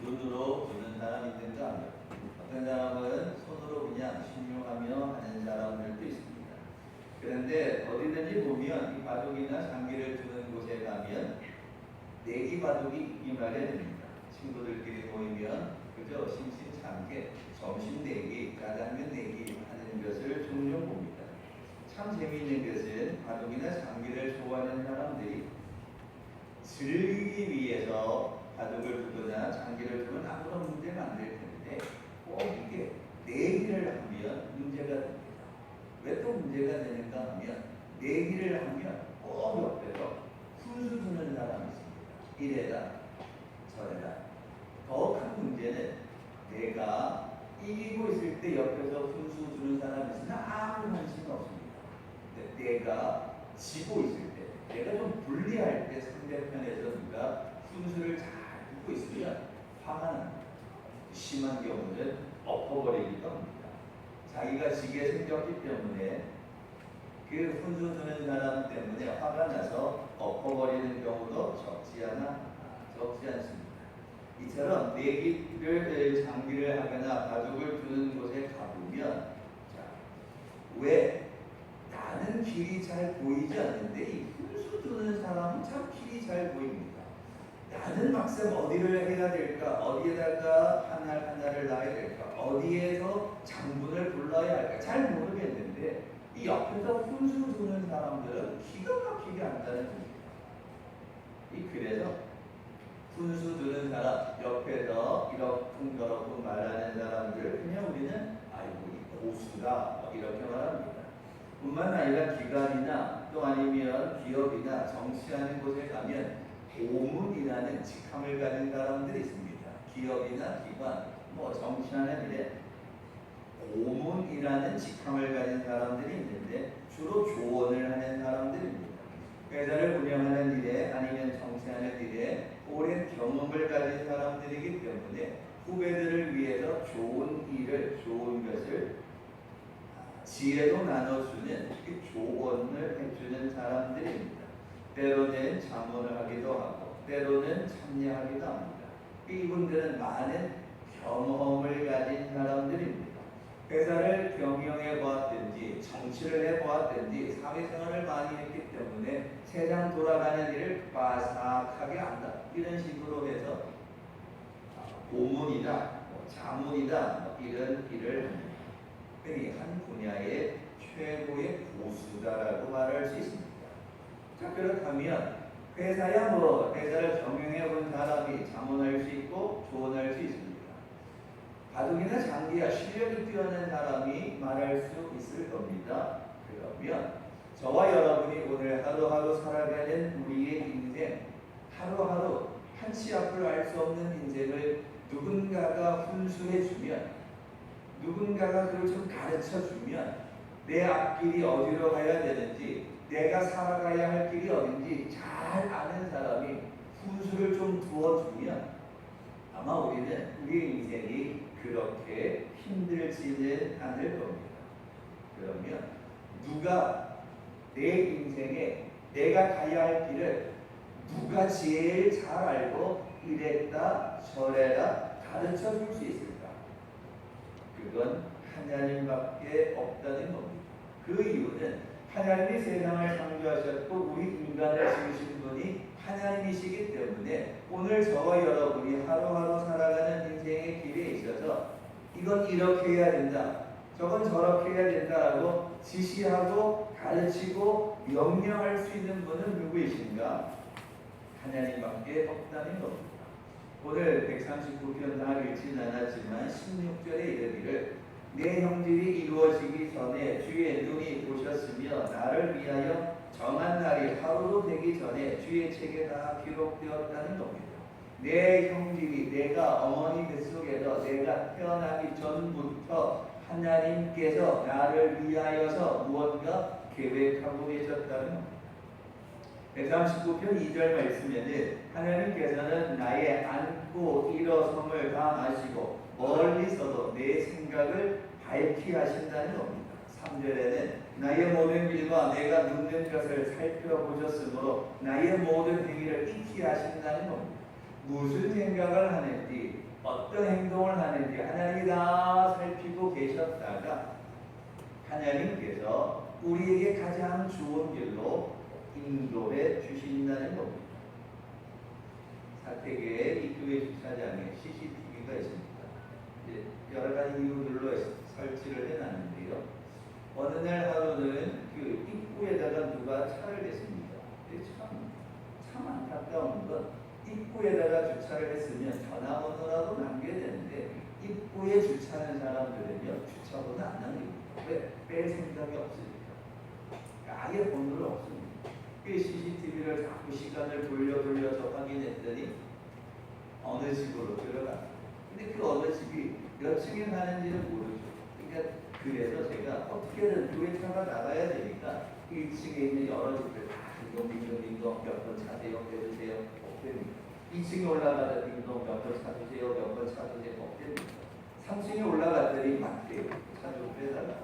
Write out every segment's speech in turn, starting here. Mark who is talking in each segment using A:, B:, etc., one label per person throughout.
A: 눈으로 보는 사람이 있는가 하면 어떤 사람은 손으로 그냥 신용하며 하는 사람들도 있습니다. 그런데 어디든지 보면 이 바둑이나 장기를 두는 곳에 가면 내기 바둑이 있기 마련입니다. 친구들끼리 모이면 그저 심심찮게 점심 내기, 짜장면 내기 하는 것을 종종 봅니다. 참 재미있는 것은 바둑이나 장기를 좋아하는 사람들이 즐기기 위해서 바둑을 두거나 장기를 두면 아무런 문제가 안 될 텐데 꼭 이게 내기를 하면 문제가 됩니다. 왜 또 문제가 되는가 하면 내기를 하면 꼭 옆에서 훈수 두는 사람이 있습니다. 이래라 저래라. 더 큰 문제는 내가 이기고 있을 때 옆에서 훈수 두는 사람이 있으면 아무 관심이 없습니다. 내가 지고 있을 때, 내가 좀 불리할 때 상대편에서 누가 훈수를 잘 듣고 있으면 화가 납니다. 심한 경우는 엎어버리기도 합니다. 자기가 지게 생겼기 때문에 그 훈수 두는 사람 때문에 화가 나서 엎어버리는 경우도 적지 않습니다. 이처럼 내기를 장기를 하거나 바둑을 두는 곳에 가보면 왜 나는 길이 잘 보이지 않는데 이 훈수 두는 사람은 참 길이 잘 보입니다. 나는 막상 어디를 해야 될까, 어디에다가 하나를 놔야 될까, 어디에서 장군을 불러야 할까 잘 모르겠는데 이 옆에서 훈수 두는 사람들은 기가 막히게 안다는 겁니다. 그래서 훈수 두는 사람 옆에서 이러쿵저러쿵 말하는 사람들 그냥 우리는 아이고 이 고수다 이렇게 말합니다. 뿐만 아니라 기관이나 또 아니면 기업이나 정치하는 곳에 가면 고문이라는 직함을 가진 사람들이 있습니다. 기업이나 기관, 정치하는 일에 고문이라는 직함을 가진 사람들이 있는데 주로 조언을 하는 사람들입니다. 회사를 운영하는 일에 아니면 정치하는 일에 오랜 경험을 가진 사람들이기 때문에 후배들을 위해서 좋은 것을 지혜로 나눠주는 조언을 해주는 사람들입니다. 때로는 자문을 하기도 하고 때로는 참여하기도 합니다. 이분들은 많은 경험을 가진 사람들입니다. 회사를 경영해 보았든지 정치를 해 보았든지 사회생활을 많이 했기 때문에 세상 돌아가는 일을 빠삭하게 안다. 이런 식으로 해서 고문이다, 자문이다 이런 일을 합니다. 흔히 한 분야의 최고의 고수다라고 말할 수 있습니다. 자, 그렇다면 회사를 경영해 본 사람이 자문할 수 있고 조언할 수 있습니다. 바둑이나 장기야 실력이 뛰어난 사람이 말할 수 있을 겁니다. 그러면 저와 여러분이 오늘 하루하루 살아가는 우리의 인생, 하루하루 한치 앞을 알 수 없는 인생을 누군가가 훈수해주면, 누군가가 그걸 좀 가르쳐주면 내 앞길이 어디로 가야 되는지, 내가 살아가야 할 길이 어딘지 잘 아는 사람이 훈수를 좀 두어주면 아마 우리는 우리의 인생이 그렇게 힘들지는 않을 겁니다. 그러면 누가 내 인생에 내가 가야 할 길을 누가 제일 잘 알고 이랬다 저랬다 가르쳐 줄 수 있을까? 그건 하나님밖에 없다는 겁니다. 그 이유는 하나님이 세상을 창조하셨고 우리 인간을 지으신 분이 하나님이시기 때문에 오늘 저와 여러분이 하루하루 살아가는 인생의 길에 있어서 이건 이렇게 해야 된다, 저건 저렇게 해야 된다라고 지시하고 가르치고 명령할 수 있는 분은 누구이신가? 하나님밖에 없다는 겁니다. 오늘 139편 다 읽진 않았지만 16절에 이르기를 내 형질이 이루어지기 전에 주의 눈이 보셨으며 나를 위하여 정한 날이 하루도 되기 전에 주의 책에 다 기록되었다는 겁니다. 내 형질이 내가 어머니 뱃속에서 내가 태어나기 전부터 하나님께서 나를 위하여서 무언가 계획하고 계셨다는 겁니다. 139편 2절 말씀에는 하나님께서는 나의 앉고 일어섬을 다 아시고 멀리서도 내 생각을 밝히 하신다는 겁니다. 3절에는 나의 모든 길과 내가 눕는 것을 살펴보셨으므로 나의 모든 행위를 익히 하신다는 겁니다. 무슨 생각을 하는지, 어떤 행동을 하는지 하나님이 다 살피고 계셨다가 하나님께서 우리에게 가장 좋은 길로 인도해 주신다는 겁니다. 사택에 이 교회 주차장에 CCTV가 있습니다. 이제 여러 가지 이유들로 설치를 해놨는데요. 어느 날 하루는 그 입구에다가 누가 차를 댔습니다. 참 안타까운 건 입구에다가 주차를 했으면 전화번호라도 남겨야 되는데 입구에 주차하는 사람들은요 주차번호 안 남깁니다. 왜? 뺄 생각이 없으니까. 아예 번호를 없습니다. 그 CCTV를 자꾸 시간을 돌려서 확인했더니 어느 집으로 들어갔어요. 근데 그 어느 집이 몇 층에 사는지는 모르죠. 그러니까 그래서 제가 어떻게든 교회 차가 나가야 되니까 1층에 있는 여러 집들 다 딩동 몇 번 차세요 빼주세요 없답니다. 2층에 올라가서 딩동 몇 번 차주세요 몇 번 차주세요 없답니다. 3층에 올라갔더니 맞대요. 차 좀 빼달라.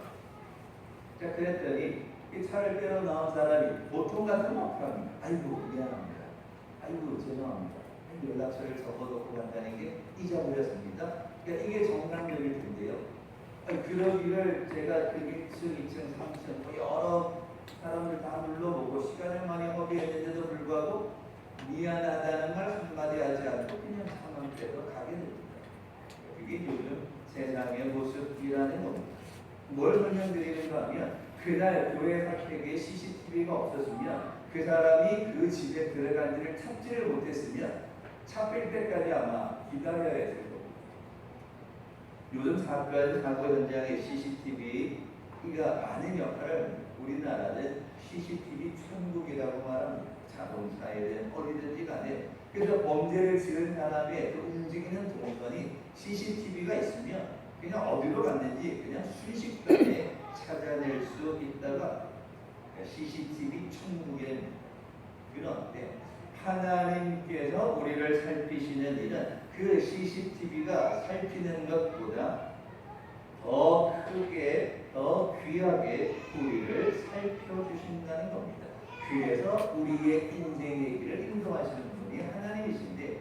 A: 자 그랬더니 이 차를 빼러 나온 사람이 보통 같으면 어떻게 합니까? 아이고 미안합니다. 아이고 죄송합니다. 연락처를 적어놓고 간다는 게 잊어버렸습니다. 그러니까 이게 정상적일 텐데요. 그러기를 제가 그 1층, 2층, 3층 뭐 여러 사람들 다 불러보고 시간을 많이 허비했는데도 불구하고 미안하다는 말 한마디 하지 않고 그냥 차만 빼러 가게 됩니다. 그게 요즘 세상의 모습이라는 겁니다. 뭘 설명드리는가 하면 그날 교회 사택에 CCTV가 없었으면 그 사람이 그 집에 들어간지를 찾지를 못했으면 차 뺄 때까지 아마 기다려야 했을 겁니다. 요즘 사고 현장의 CCTV가 많은 역할을 합니다. 우리나라는 CCTV 천국이라고 말합니다. 자동차에든 어디든지 간에. 그래서 범죄를 지은 사람의 그 움직이는 동선이 CCTV가 있으면 그냥 어디로 갔는지 그냥 순식간에 찾아낼 수 있다가 CCTV 천국에 그런데 하나님께서 우리를 살피시는 일은 그 CCTV가 살피는 것보다 더 크게 더 귀하게 우리를 살펴주신다는 겁니다. 그래서 우리의 인생의 길을 인도하시는 분이 하나님이신데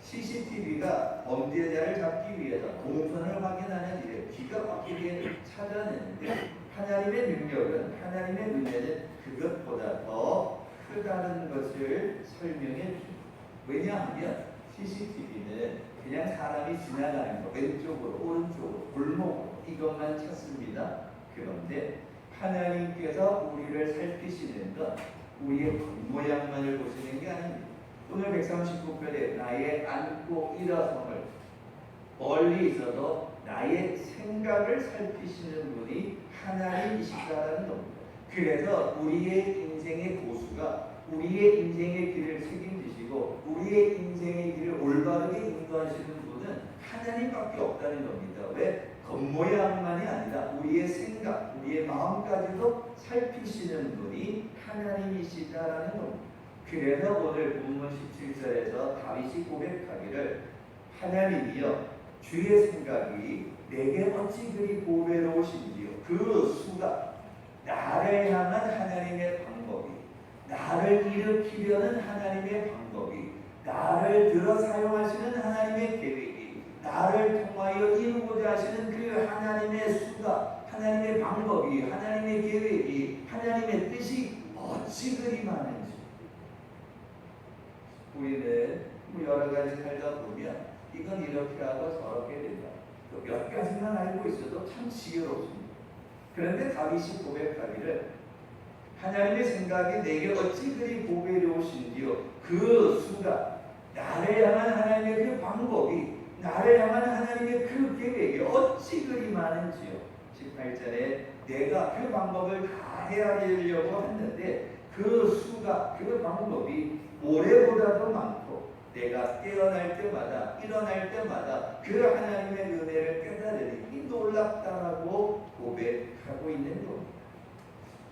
A: CCTV가 범죄자를 잡기 위해서 동선을 확인하는 일에 기가 막히게 찾아내는데 하나님의 능력은 하나님의 은혜는 그것보다 더 크다는 것을 설명해 줍니다. 왜냐하면 CCTV는 그냥 사람이 지나가는 거 왼쪽으로 오른쪽으로 골목으로 이것만 찾습니다. 그런데 하나님께서 우리를 살피시는 건 우리의 겉모양만을 보시는 게 아닙니다. 오늘 139편에 나의 앉고 일어섬을 멀리 있어도 나의 생각을 살피시는 분이 하나님이시다라는 겁니다. 그래서 우리의 인생의 고수가 우리의 인생의 길을 책임지시고 우리의 인생의 길을 올바르게 인도하시는 분은 하나님밖에 없다는 겁니다. 왜? 겉모양만이 아니라 우리의 생각, 우리의 마음까지도 살피시는 분이 하나님이시다라는 겁니다. 그래서 오늘 본문 17절에서 다윗이 고백하기를 하나님이여 주의 생각이 내게 어찌 그리 보배로우신지요. 그 수가 나를 향한 하나님의 방법이 나를 일으키려는 하나님의 방법이 나를 들어 사용하시는 하나님의 계획이 나를 통하여 이루고자 하시는 그 하나님의 수가 하나님의 방법이 하나님의 계획이 하나님의 뜻이 어찌 그리 많은지 우리는 여러 가지 살다 보면 이건 이렇게 하고 저렇게 된다. 또 몇 가지만 알고 있어도 참 지혜롭습니다. 그런데 다윗이 고백하기를 하나님의 생각이 내게 어찌 그리 보배로우신지요. 그 수가 나를 향한 하나님의 그 방법이 나를 향한 하나님의 그 계획이 어찌 그리 많은지요. 18절에 내가 그 방법을 다 헤아리려고 했는데 그 수가 그 방법이 모래보다도 많고 내가 깨어날 때마다 일어날 때마다 그 하나님의 은혜를 깨달으니 놀랍다라고 고백하고 있는 겁니다.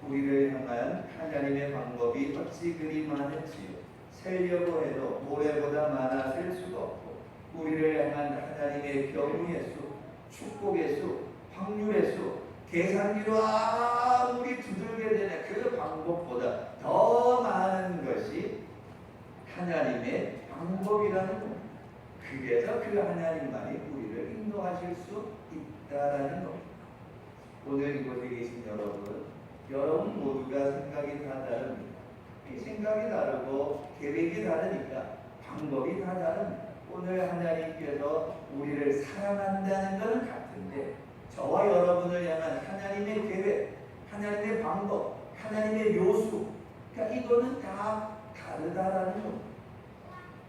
A: 우리를 향한 하나님의 방법이 어찌 그리 많은지요. 세려고 해도 모래보다 많아 셀 수가 없고 우리를 향한 하나님의 경우의 수, 축복의 수, 확률의 수 계산기로 아무리 두들게 되는 그 방법보다 더 많은 것이 하나님의 방법이라는 겁니다. 그래서 그 하나님만이 우리를 인도하실 수 있다라는 겁니다. 오늘 이곳에 계신 여러분 모두가 생각이 다 다릅니다. 이 생각이 다르고 계획이 다르니까 방법이 다 다릅니다. 오늘 하나님께서 우리를 사랑한다는 것은 같은데 저와 여러분을 향한 하나님의 계획, 하나님의 방법, 하나님의 묘수, 그러니까 이거는 다 다르다라는 겁니다.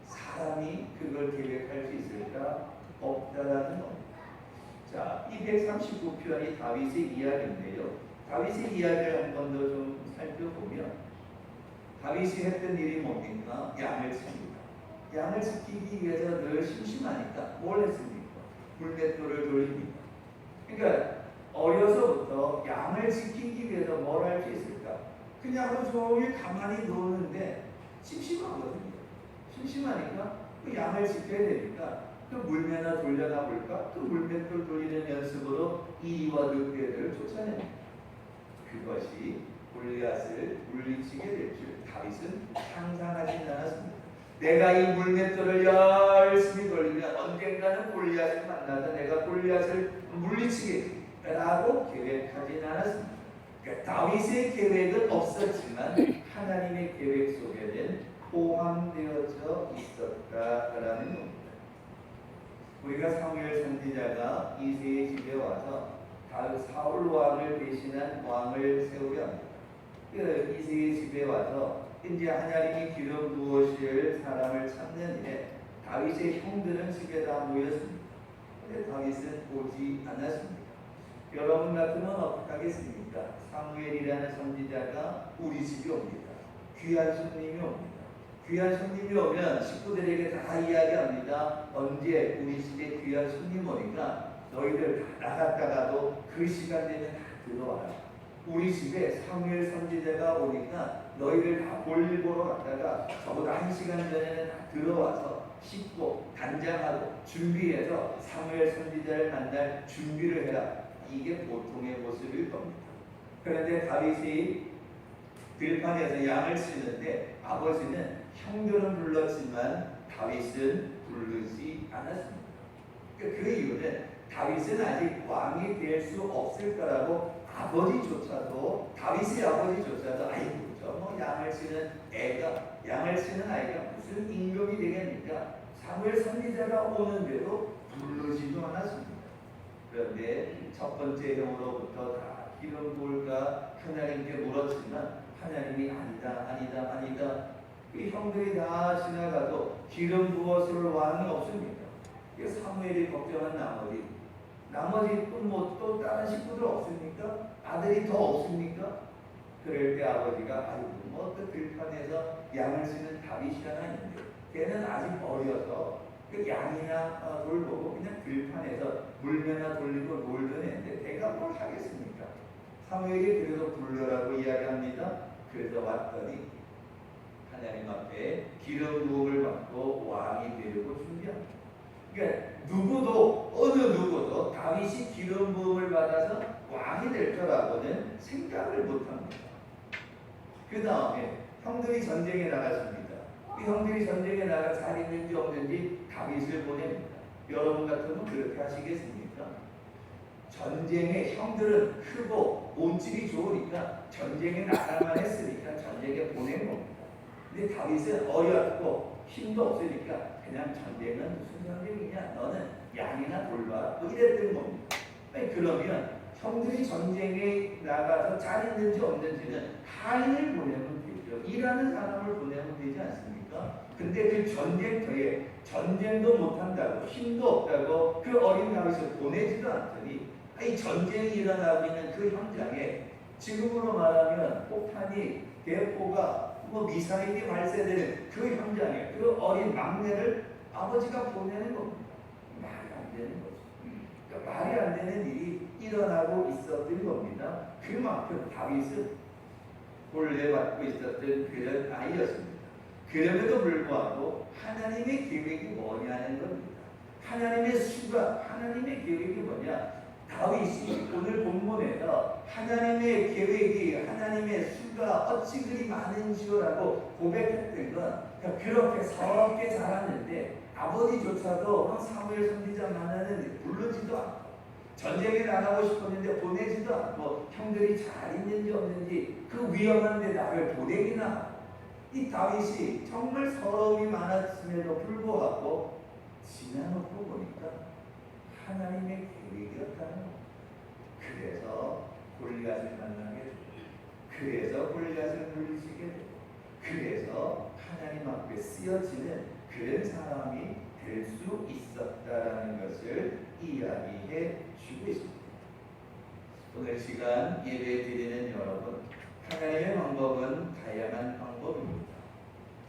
A: 사람이 그걸 계획할 수 있을까? 없다라는 겁니다. 자, 이 139편이 다윗의 이야기인데요. 다윗의 이야기를 한 번 더 좀 살펴보면 다윗이 했던 일이 뭡니까? 양을 칩니다. 양을 지키기 위해서 늘 심심하니까 뭘 했습니까? 물맷돌을 돌립니다. 그러니까 어려서부터 양을 지키기 위해서 뭘 할 수 있을까? 그냥 하루 종일 가만히 노는데 심심하거든요. 심심하니까 그 양을 지켜야 되니까 그 물매나 돌려나 볼까? 그 물맷돌 돌리는 연습으로 이리와 늑대들을 쫓아냅니다. 그것이 골리앗을 물리치게 될 줄 다윗은 상상하지 않았습니다. 내가 이 물맷돌을 열심히 돌리면 언젠가는 골리앗을 만나서 내가 골리앗을 물리치겠라고 계획하지 않았습니다. 그러니까 다윗의 계획은 없었지만 하나님의 계획 속에는 포함되어져 있었다라는 겁니다. 우리가 사무엘 선지자가 이새의 집에 와서 사울 왕을 대신한 왕을 세우려 합니다. 그 이새의 집에 와서 이제 하나님이 기름 부으실 사람을 찾는 일에 다윗의 형들은 집에 다 모였습니다. 그런데 다윗은 오지 않았습니다. 여러분 같으면 어떻게 하겠습니까? 사무엘이라는 선지자가 우리 집에 옵니다. 귀한 손님이 옵니다. 귀한 손님이 오면 식구들에게 다 이야기합니다. 언제 우리 집에 귀한 손님 오니까 너희들 다 나갔다가도 그 시간 되면 다 들어와라. 우리 집에 사무엘 선지자가 오니까 너희들 다 볼일 보러 갔다가 저보다 1시간 전에는 다 들어와서 씻고 단장하고 준비해서 사무엘 선지자를 만날 준비를 해라. 이게 보통의 모습일 겁니다. 그런데 다윗이 들판에서 양을 치는데 아버지는 형들은 불렀지만 다윗은 부르지 않았습니다. 그 이유는 다윗은 아직 왕이 될 수 없을 거라고 아버지조차도 다윗의 아버지조차도 아이고 저 양을 치는 아이가 무슨 임금이 되겠습니까? 사무엘 선지자가 오는데도 부르지도 않았습니다. 그런데 첫 번째 형으로부터 다 기름 부을까 하나님께 물었지만 하나님이 아니다. 이 형들이 다 지나가도 기름 부어줄 왕이 없습니다. 사무엘이 걱정한 나머지 또 다른 식구들 없습니까? 아들이 더 없습니까? 그럴 때 아버지가 그 들판에서 양을 치는 다윗이 하나 있는데 걔는 아직 어려서 그 양이나 돌보고 그냥 들판에서 물매나 돌리고 놀던 애인데 걔가 뭘 하겠습니까? 사무엘이 그래도 불러라고 이야기합니다. 그래서 왔더니 하나님 앞에 기름 부음을 받고 왕이 되려고 준비합니다. 그러니까 어느 누구도 다윗이 기름 부음을 받아서 왕이 될 거라고는 생각을 못합니다. 그 다음에 형들이 전쟁에 나갔습니다. 이 형들이 전쟁에 나가 잘 있는지 없는지 다윗을 보냅니다. 여러분 같으면 그렇게 하시겠습니까? 전쟁에 형들은 크고 몸집이 좋으니까 전쟁에 나가만 했으니까 전쟁에 보낸 겁니다. 근데 다윗은 어렸고 힘도 없으니까 그냥 전쟁은 무슨 전쟁이냐? 너는 양이나 돌봐. 이랬던 겁니다. 아니, 그러면 형들이 전쟁에 나가서 잘 있는지 없는지는 하인을 보내면 되죠. 일하는 사람을 보내면 되지 않습니까? 근데 그 전쟁터에 전쟁도 못한다고 힘도 없다고 그 어린 다윗을 보내지도 않더니 이 전쟁이 일어나고 있는 그 현장에 지금으로 말하면 폭탄이 대포가 미사일이 발사되는 그 현장에 그 어린 막내를 아버지가 보내는 겁니다. 말이 안 되는 거죠. 그러니까 말이 안 되는 일이 일어나고 있었던 겁니다. 그만큼 다윗은 혼례받고 있었던 그런 아이였습니다. 그럼에도 불구하고 하나님의 계획이 뭐냐는 겁니다. 하나님의 수가, 하나님의 계획이 뭐냐? 다윗이 오늘 본문에서 하나님의 계획이, 하나님의 수가 어찌 그리 많은지요라고 고백했던 건 그렇게 서럽게 자랐는데 아버지조차도 사무엘 선지자 만나는데 부르지도 않고 전쟁에 나가고 싶었는데 보내지도 않고 형들이 잘 있는지 없는지 그 위험한데 나를 보내기나 하고 이 다윗이 정말 서러움이 많았음에도 불구하고 지나놓고 보니까 하나님의 계획이었다는 거. 그래서 골리앗을 만나게 되고 그래서 골리앗을 물리치게 되고 그래서 하나님 앞에 쓰여지는 그런 사람이 될 수 있었다라는 것을 이야기해 주고 있습니다. 오늘 시간 예배 드리는 여러분, 하나님의 방법은 다양한 방법입니다.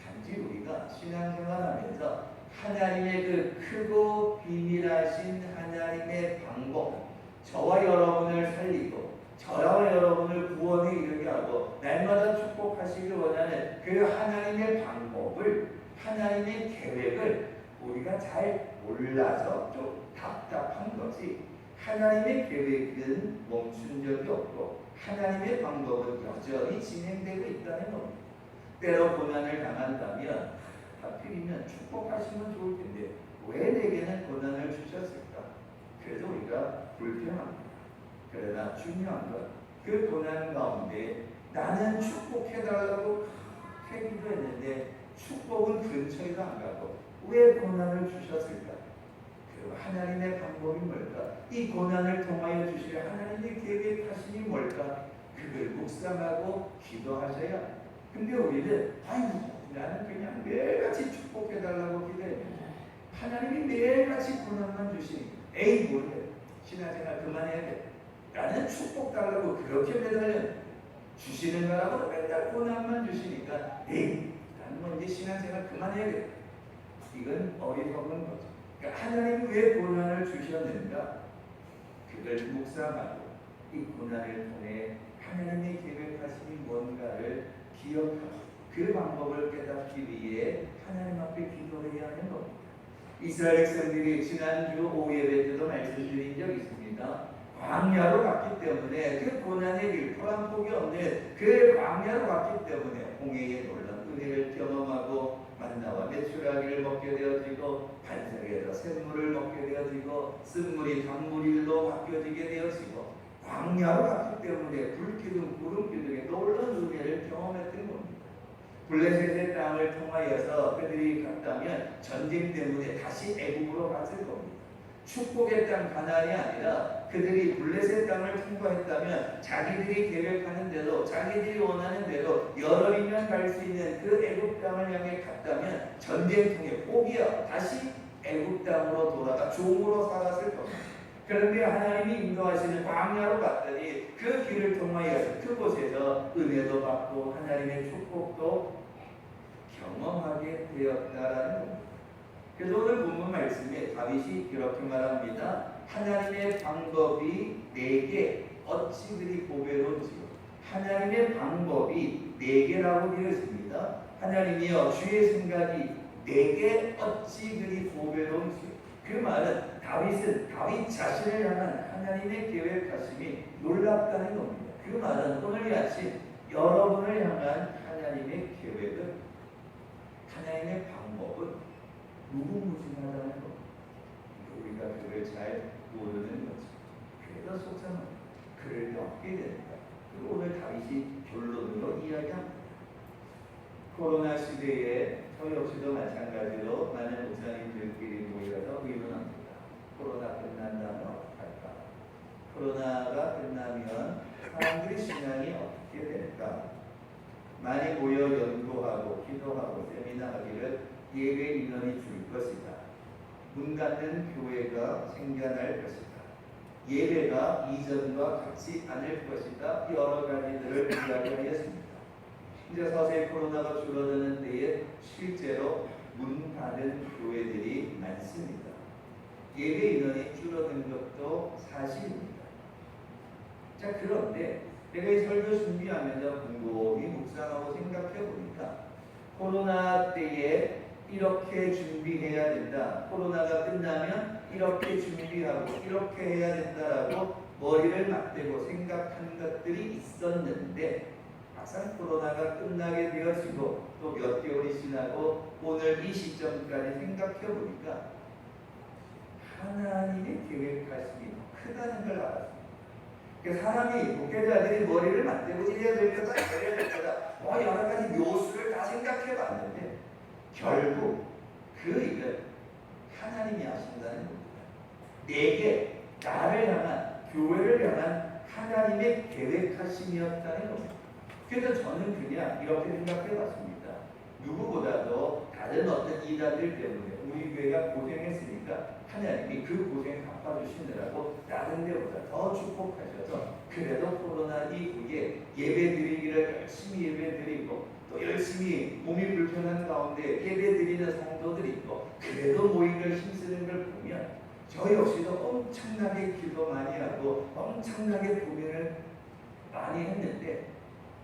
A: 단지 우리가 신앙생활하면서 하나님의 그 크고 비밀하신 하나님의 방법, 저와 여러분을 살리고 저와 여러분을 구원에 이르게 하고 날마다 축복하시길 원하는 그 하나님의 방법을, 하나님의 계획을 우리가 잘 몰라서 좀 답답한 것이, 하나님의 계획은 멈춘 적이 없고 하나님의 방법은 여전히 진행되고 있다는 겁니다. 때로 고난을 당한다면 하필이면 축복하시면 좋을 텐데 왜 내게는 고난을 주셨을까? 그래서 우리가 불평합니다. 그러나 중요한 건 그 고난 가운데 나는 축복해달라고 그렇게 기도했는데 축복은 근처에도 안 가고 왜 고난을 주셨을까? 그리고 하나님의 방법이 뭘까? 이 고난을 통하여 주실 하나님의 계획하심이 뭘까? 그걸 묵상하고 기도하셔야. 근데 우리는 나는 그냥 매일같이 축복해달라고 기도했는데 하나님이 매일같이 고난만 주시니 에이 뭐래, 신앙생활 그만해야 돼, 나는 축복 달라고 그렇게 매달려 주시는 거라고 맨날 고난만 주시니까 에이 나는 뭐 이제 신앙생활 그만해야겠다. 이건 어리석은 거죠. 그러니까 하나님이 왜 고난을 주셨는가? 그걸 묵상하고 이 고난을 통해 하나님의 계획하심이 뭔가를 기억하고 그 방법을 깨닫기 위해 하나님 앞에 기도해야 하는 겁니다. 이스라엘 백성들이 지난주 오후 예배 때도 말씀드린 적 있습니다. 광야로 갔기 때문에 그 고난의 길, 토란 폭이 없는 그 광야로 갔기 때문에 홍해의 놀라운 은혜를 경험하고 만나와 메추라기를 먹게 되어지고 반석에서 샘물을 먹게 되어지고 쓴물이 단물일로 바뀌어지게 되어지고 광야로 갔기 때문에 불기둥, 구름기둥의 놀라운 은혜를 경험했던 겁니다. 블레셋의 땅을 통하여서 그들이 갔다면 전쟁 때문에 다시 애국으로 갔을 겁니다. 축복의 땅 가나안이 아니라 그들이 블레셋 땅을 통과했다면 자기들이 계획하는 대로, 자기들이 원하는 대로 여름이면 갈 수 있는 그 애국 땅을 향해 갔다면 전쟁통에 포기하고 다시 애국 땅으로 돌아가 종으로 살았을 겁니다. 그런데 하나님이 인도하시는 광야로 갔더니 그 길을 통하여서 그곳에서 은혜도 받고 하나님의 축복도 경험하게 되었다라는 겁니다. 그래서 오늘 본문 말씀에 다윗이 이렇게 말합니다. 하나님의 방법이 내게 어찌 그리 보배로운지요. 하나님의 방법이 내게라고 되어 있습니다. 하나님이여 주의 생각이 내게 어찌 그리 보배로운지요. 그 말은 다윗은 다윗 자신을 향한 하나님의 계획하심이 놀랍다는 겁니다. 그 말은 오늘 이 아침 여러분을 향한 하나님의 계획은, 하나님의 방법은 무궁무진하다는 겁니다. 우리가 그걸 잘 모르는 거죠. 그래서 속상합니다. 그를 얻게 된다. 그리고 오늘 다윗이 결론으로 이야기합니다. 코로나 시대에 저 역시도 마찬가지로 많은 목사님들끼리 모여서 의논합니다. 코로나 끝난다면 어떡할까? 코로나가 끝나면 사람들의 신앙이 어떻게 될까? 많이 모여 연구하고 기도하고 세미나하기를 예배 인원이 줄 것이다. 문 닫는 교회가 생겨날 것이다. 예배가 이전과 같지 않을 것이다. 여러 가지들을 이야기하였습니다. 이제 서서히 코로나가 줄어드는 때에 실제로 문 닫은 교회들이 많습니다. 예배 인원이 줄어든 것도 사실입니다. 자, 그런데 내가 이 설교 준비하면서 곰곰이 묵상하고 생각해 보니까 코로나 때에 이렇게 준비해야 된다, 코로나가 끝나면 이렇게 준비하고 이렇게 해야 된다라고 머리를 맞대고 생각한 것들이 있었는데 막상 코로나가 끝나게 되어지고 또 몇 개월이 지나고 오늘 이 시점까지 생각해 보니까 하나님의 계획하심이 크다는 걸 알았습니다. 사람이 목회자들이 머리를 맞대고 이래야 될 거다 저래야 될 거다 여러 가지 묘수를 다 생각해 봤는데 결국 그 일을 하나님이 하신다는 겁니다. 내게 나를 향한 교회를 향한 하나님의 계획하심이었다는 겁니다. 그래서 저는 그냥 이렇게 생각해 봤습니다. 누구보다도 다른 어떤 이단들 때문에 우리 교회가 고생했으니까 하나님이 그 고생 갚아주시느라고 다른 데보다 더 축복하셔서 그래도 코로나 이후에 예배드리기를 열심히 예배드리고 또 열심히 몸이 불편한 가운데 예배드리는 성도들이 있고 그래도 모임을 힘쓰는 걸 보면 저 역시도 엄청나게 기도 많이 하고 엄청나게 고민을 많이 했는데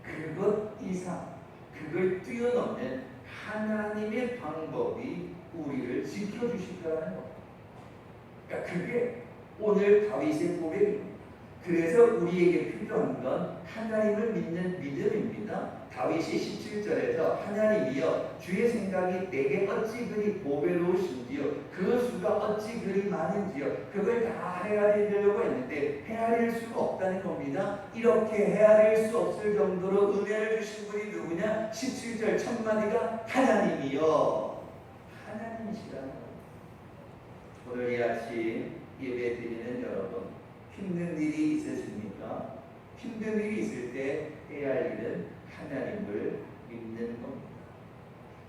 A: 그것 이상 그걸 뛰어넘는 하나님의 방법이 우리를 지켜주시더라는 겁니다. 그러니까 그게 오늘 다윗의 고백입니다. 그래서 우리에게 필요한 건 하나님을 믿는 믿음입니다. 다윗이 17절에서 하나님이여 주의 생각이 내게 어찌 그리 보배로우신지요 그 수가 어찌 그리 많은지요 그걸 다 헤아리려고 했는데 헤아릴 수가 없다는 겁니다. 이렇게 헤아릴 수 없을 정도로 은혜를 주신 분이 누구냐? 17절 첫 마디가 하나님이여 하나님이시라는 겁니다. 오늘 이 아침 예배 드리는 여러분 힘든 일이 있으십니까? 힘든 일이 있을 때 해야 할 일은 하나님을 믿는 겁니다.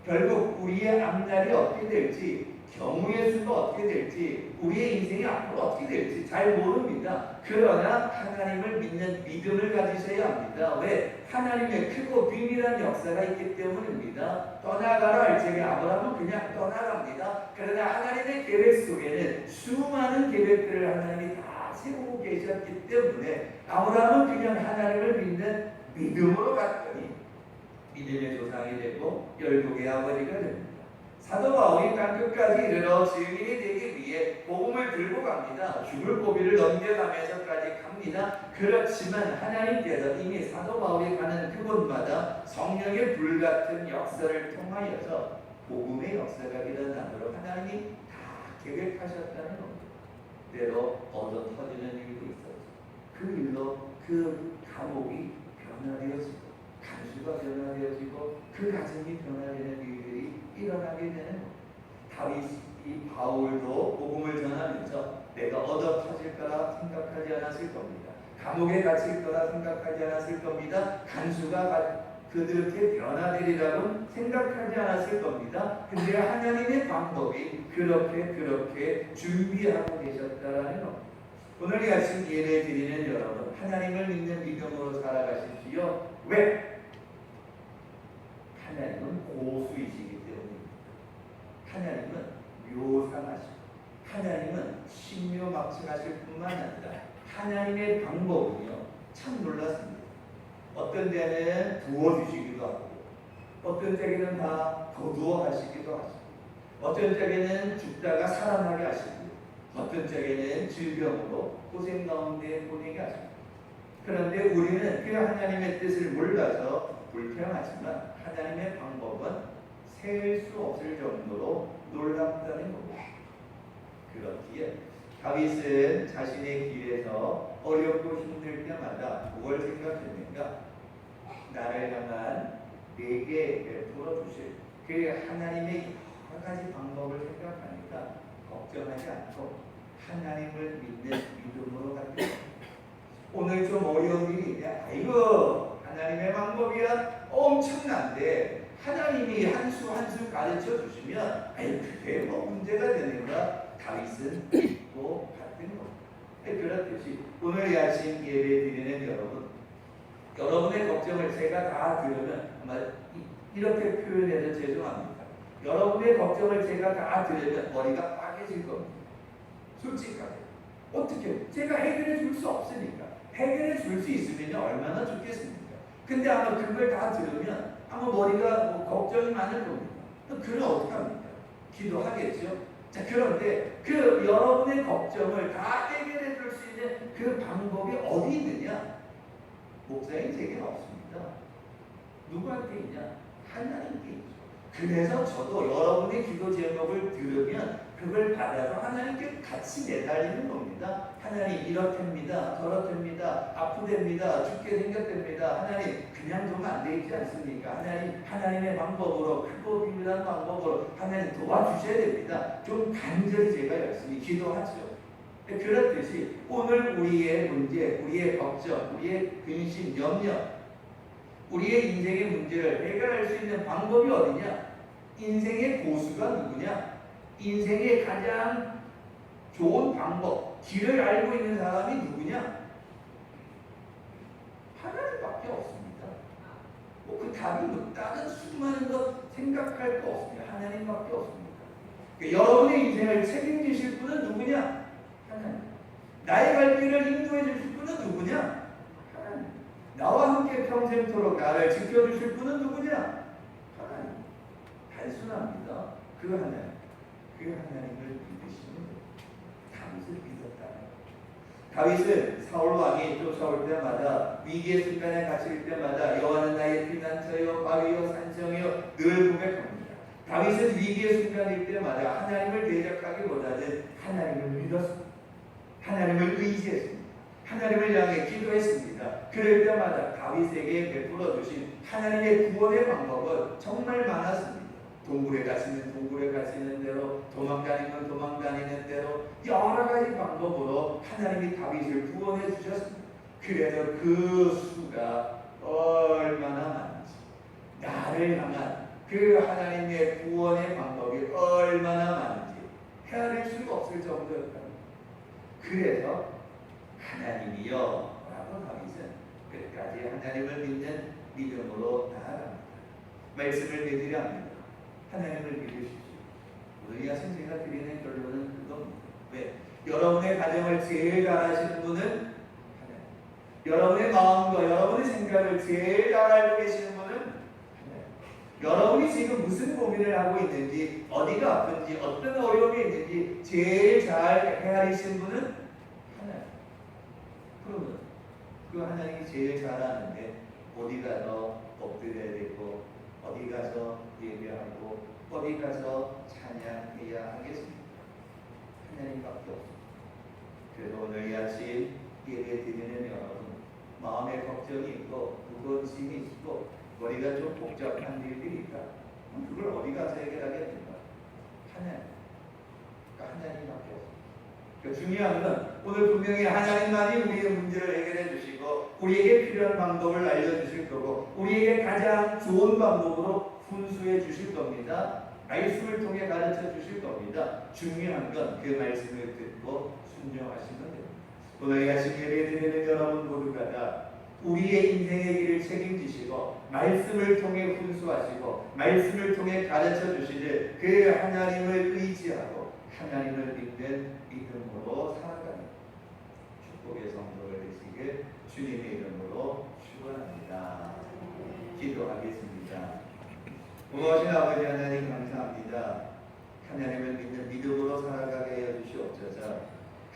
A: 결국 우리의 앞날이 어떻게 될지 경우의 수가 어떻게 될지 우리의 인생이 앞으로 어떻게 될지 잘 모릅니다. 그러나 하나님을 믿는 믿음을 가지셔야 합니다. 왜? 하나님의 크고 비밀한 역사가 있기 때문입니다. 떠나가라 할 적에 아브라함은 그냥 떠나갑니다. 그러나 하나님의 계획 속에는 수많은 계획들을 하나님이 다 세우고 계셨기 때문에 아브라함은 그냥 하나님을 믿는 믿음으로 갔더니 믿음의 조상이 되고 열국의 아버지가 됩니다. 사도 바울이 땅끝까지 이르러 증인이 되기 위해 복음을 들고 갑니다. 죽을 고비를 넘겨가면서까지 갑니다. 그렇지만 하나님께서 이미 사도 바울이 가는 그곳마다 성령의 불같은 역사를 통하여서 복음의 역사가 일어나도록 하나님이 다 계획하셨다는 겁니다. 때로 얻어 터지는 일도 있었죠. 그 일로 그 감옥이 변화되어지고 간수가 변화되어지고 그 가정이 변화되는 일들이 일어나게 되는 겁니다. 다윗이 바울도 복음을 전하면서 내가 얻어 터질 거라 생각하지 않았을 겁니다. 감옥에 갇힐 거라 생각하지 않았을 겁니다. 간수가 그들께 변화되리라고 생각하지 않았을 겁니다. 근데 하나님의 방법이 그렇게 준비하고 계셨다라는 겁니다. 오늘 이 아침 예배 드리는 여러분 하나님을 믿는 믿음으로 살아가십시오. 왜? 하나님은 고수이시기 때문입니다. 하나님은 묘상하시고 하나님은 신묘막측하실 뿐만 아니라 하나님의 방법은요 참 놀랐습니다. 어떤 데는 부어주시기도 하고 어떤 때에는 다 거두어 하시기도 하시고 어떤 때에는 죽다가 살아나게 하시고 어떤 때에는 질병으로 고생 가운데 보내게 하시고 그런데 우리는 그 하나님의 뜻을 몰라서 불평하지만 하나님의 방법은 셀 수 없을 정도로 놀랍다는 겁니다. 그렇기에 다윗은 자신의 길에서 어렵고 힘들 때마다 무엇을 생각했는가? 나를 향한 내게 베풀어 주실 그 하나님의 여러 가지 방법을 생각하니까 걱정하지 않고 하나님을 믿는 믿음으로 가게 오늘 좀 어려운 일이 있냐? 아이고 하나님의 방법이야 엄청난데 하나님이 한 수 한 수 가르쳐 주시면 아이 그게 뭐 문제가 되는가? 다윗은 믿고 받는 겁니다. 그렇듯이 오늘 이 아침 예배 드리는 여러분의 걱정을 제가 다 들으면 아마 이렇게 표현해서 죄송합니다. 여러분의 걱정을 제가 다 들으면 머리가 빠개질 겁니다. 솔직하게 어떻게 제가 해결해 줄 수 없으니까 해결해 줄 수 있으면 얼마나 좋겠습니까? 근데 아마 그걸 다 들으면 아마 머리가 걱정이 많을 겁니다. 그럼 어떻게 합니까? 기도하겠죠. 자, 그런데 그 여러분의 걱정을 다 해결해 줄 수 있는 그 방법이 어디 있느냐? 목사님 제게는 없습니다. 누구한테 있냐? 하나님께 있죠. 그래서 저도 여러분의 기도 제목을 들으면 그걸 받아서 하나님께 같이 내달리는 겁니다. 하나님 이렇답니다. 저렇답니다. 아프답니다. 죽게 생겼답니다. 하나님 그냥 두면 안 되지 않습니까? 하나님의 방법으로 크고 비밀한 방법으로 하나님 도와주셔야 됩니다. 좀 간절히 제가 열심히 기도하죠. 그렇듯이 오늘 우리의 문제, 우리의 걱정, 우리의 근심, 염려, 우리의 인생의 문제를 해결할 수 있는 방법이 어디냐? 인생의 고수가 누구냐? 인생의 가장 좋은 방법, 길을 알고 있는 사람이 누구냐? 하나님밖에 없습니다. 그 답이 다른 수많은 것 생각할 거 없습니다. 하나님밖에 없습니다. 여러분의 인생을 책임지실 분은 누구냐? 하나님. 나의 갈 길을 인도해 주실 분은 누구냐? 하나님. 나와 함께 평생토록 나를 지켜주실 분은 누구냐? 하나님. 단순합니다. 그 하나님. 그 하나님을 믿으시는 다윗을 믿었다. 다윗은 사울 왕이 쫓아올 때마다 위기의 순간에 갇힐 때마다 여호와는 나의 피난처요 바위요 산성이요 늘 고백합니다. 다윗은 위기의 순간일 때마다 하나님을 대적하기보다는 하나님을 믿었습니다. 하나님을 의지했습니다. 하나님을 향해 기도했습니다. 그럴 때마다 다윗에게 베풀어 주신 하나님의 구원의 방법은 정말 많았습니다. 동굴에 갇히는 대로, 도망다니면 도망다니는 대로 여러 가지 방법으로 하나님이 다윗을 구원해 주셨습니다. 그래서 그 수가 얼마나 많은지, 나를 향한 그 하나님의 구원의 방법이 얼마나 많은지 헤아릴 수가 없을 정도였다. 그래서 하나님이여 라고 다윗은 끝까지 하나님을 믿는 믿음으로 나아갑니다. 말씀을 믿으려 합니다. 하나님을 믿으십시오. 오늘 이 아침 제가 드리는 결론은 그겁니다. 왜? 여러분의 가정을 제일 잘하시는 분은 하나님. 여러분의 마음과 여러분의 생각을 제일 잘 알고 계시는 분은 하나님. 여러분이 지금 무슨 고민을 하고 있는지, 어디가 아픈지, 어떤 어려움이 있는지 제일 잘 헤아리시는 분은 하나님. 그러면 그 하나님이 제일 잘 아는데 어디 가서 엎드려야 되고, 어디 가서 예배하고, 어디 가서 찬양해야 하겠습니까? 하나님밖에 없습니다. 그래서 오늘 이 아침 예배 드리는 여러분, 마음에 걱정이 있고 무거운 짐이 있고 머리가 좀 복잡한 일들이 있다. 그걸 어디 가서 해결하겠습니까? 하나님밖에 없습니다. 중요한 건 오늘 분명히 하나님만이 우리의 문제를 해결해 주시고 우리에게 필요한 방법을 알려주실 거고 우리에게 가장 좋은 방법으로 훈수해 주실 겁니다. 말씀을 통해 가르쳐 주실 겁니다. 중요한 건 그 말씀을 듣고 순종하시면 됩니다. 오늘 이 아침 예배 드리는 여러분 모두가 다 우리의 인생의 길을 책임지시고 말씀을 통해 훈수하시고 말씀을 통해 가르쳐 주시는 그 하나님을 의지하고 하나님을 믿는 믿음으로 살아가는 축복의 성도를 되시길 주님의 이름으로 축원합니다. 기도하겠습니다. 무엇이 아버지 하나님 감사합니다. 하나님을 믿는 믿음으로 살아가게 하여 주시옵소서.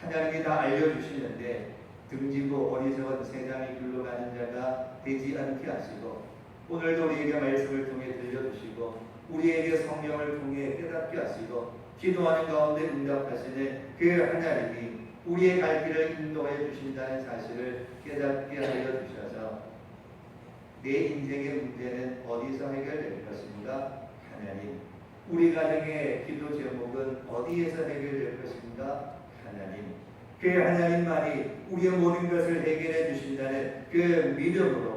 A: 하나님이 다 알려주시는데 등지고 어리석은 세상의 길로 가는 자가 되지 않게 하시고 오늘도 우리에게 말씀을 통해 들려주시고 우리에게 성령을 통해 깨닫게 하시고 기도하는 가운데 응답하시는 그 하나님이 우리의 갈 길을 인도해 주신다는 사실을 깨닫게 하여 주셔서 내 인생의 문제는 어디서 해결될 것인가? 하나님. 우리 가정의 기도 제목은 어디에서 해결될 것인가? 하나님. 그 하나님만이 우리의 모든 것을 해결해 주신다는 그 믿음으로